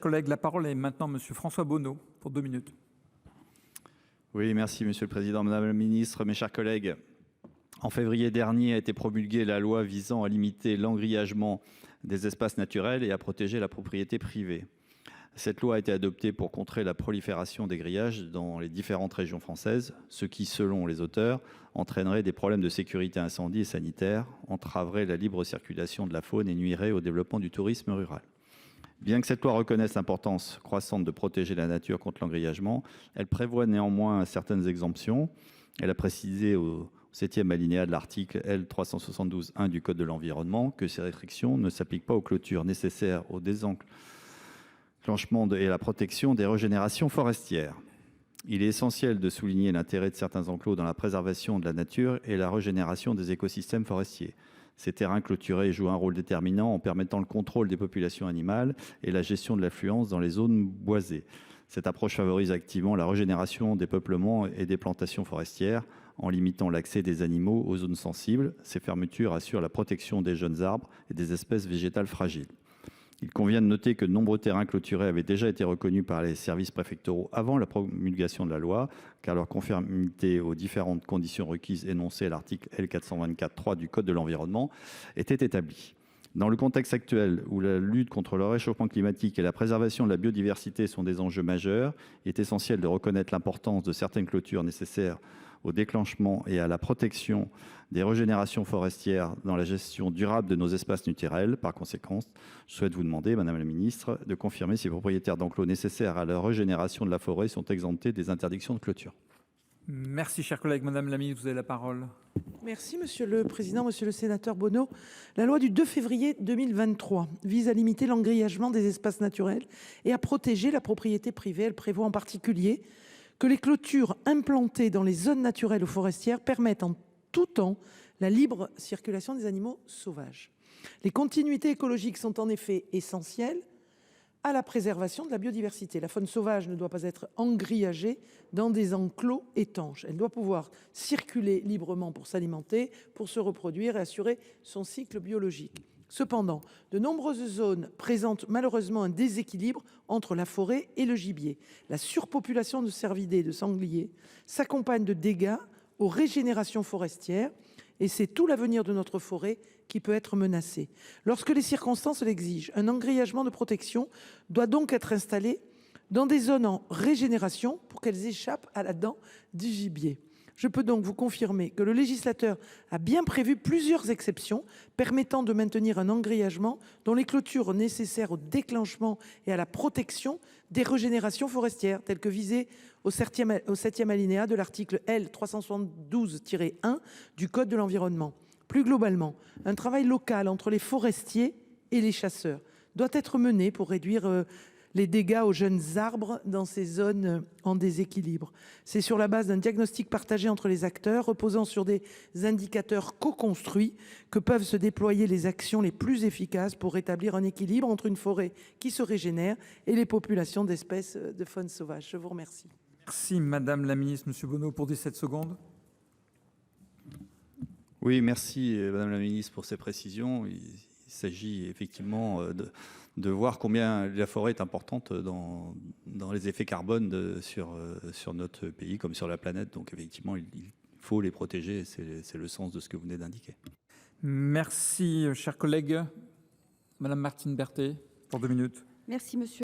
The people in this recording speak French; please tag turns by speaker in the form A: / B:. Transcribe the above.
A: collègue. La parole est maintenant à Monsieur François Bonneau pour 2 minutes.
B: Oui, merci Monsieur le Président, Madame la Ministre, mes chers collègues. En février dernier a été promulguée la loi visant à limiter l'engrillagement des espaces naturels et à protéger la propriété privée. Cette loi a été adoptée pour contrer la prolifération des grillages dans les différentes régions françaises, ce qui, selon les auteurs, entraînerait des problèmes de sécurité incendie et sanitaire, entraverait la libre circulation de la faune et nuirait au développement du tourisme rural. Bien que cette loi reconnaisse l'importance croissante de protéger la nature contre l'engrillagement, elle prévoit néanmoins certaines exemptions. Elle a précisé au 7e alinéa de l'article L. 372-1 du Code de l'environnement que ces restrictions ne s'appliquent pas aux clôtures nécessaires au désenclavement et à la protection des régénérations forestières. Il est essentiel de souligner l'intérêt de certains enclos dans la préservation de la nature et la régénération des écosystèmes forestiers. Ces terrains clôturés jouent un rôle déterminant en permettant le contrôle des populations animales et la gestion de l'affluence dans les zones boisées. Cette approche favorise activement la régénération des peuplements et des plantations forestières en limitant l'accès des animaux aux zones sensibles. Ces fermetures assurent la protection des jeunes arbres et des espèces végétales fragiles. Il convient de noter que de nombreux terrains clôturés avaient déjà été reconnus par les services préfectoraux avant la promulgation de la loi, car leur conformité aux différentes conditions requises énoncées à l'article L. 424-3 du Code de l'environnement était établie. Dans le contexte actuel où la lutte contre le réchauffement climatique et la préservation de la biodiversité sont des enjeux majeurs, il est essentiel de reconnaître l'importance de certaines clôtures nécessaires au déclenchement et à la protection des régénérations forestières dans la gestion durable de nos espaces naturels. Par conséquent, je souhaite vous demander, Madame la Ministre, de confirmer si les propriétaires d'enclos nécessaires à la régénération de la forêt sont exemptés des interdictions de clôture.
A: Merci, cher collègue. Madame la Ministre, vous avez la parole.
C: Merci Monsieur le Président, Monsieur le Sénateur Bonneau. La loi du 2 février 2023 vise à limiter l'engrillagement des espaces naturels et à protéger la propriété privée. Elle prévoit en particulier que les clôtures implantées dans les zones naturelles ou forestières permettent en tout temps la libre circulation des animaux sauvages. Les continuités écologiques sont en effet essentielles à la préservation de la biodiversité. La faune sauvage ne doit pas être engrillagée dans des enclos étanches. Elle doit pouvoir circuler librement pour s'alimenter, pour se reproduire et assurer son cycle biologique. Cependant, de nombreuses zones présentent malheureusement un déséquilibre entre la forêt et le gibier. La surpopulation de cervidés et de sangliers s'accompagne de dégâts aux régénérations forestières et c'est tout l'avenir de notre forêt qui peut être menacé. Lorsque les circonstances l'exigent, un engrillagement de protection doit donc être installé dans des zones en régénération pour qu'elles échappent à la dent du gibier. Je peux donc vous confirmer que le législateur a bien prévu plusieurs exceptions permettant de maintenir un engrillagement dont les clôtures nécessaires au déclenchement et à la protection des régénérations forestières, telles que visées au 7e alinéa de l'article L. 372-1 du Code de l'environnement. Plus globalement, un travail local entre les forestiers et les chasseurs doit être mené pour réduire les dégâts aux jeunes arbres dans ces zones en déséquilibre. C'est sur la base d'un diagnostic partagé entre les acteurs, reposant sur des indicateurs co-construits, que peuvent se déployer les actions les plus efficaces pour rétablir un équilibre entre une forêt qui se régénère et les populations d'espèces de faune sauvage. Je vous remercie.
A: Merci Madame la Ministre. Monsieur Bonneau pour 17 secondes.
B: Oui, merci Madame la Ministre pour ces précisions. Il s'agit effectivement de voir combien la forêt est importante dans les effets carbone sur notre pays comme sur la planète. Donc effectivement, il faut les protéger. C'est le sens de ce que vous venez d'indiquer.
A: Merci, chers collègues. Madame Martine Berthet, pour 2 minutes.
D: Merci, Monsieur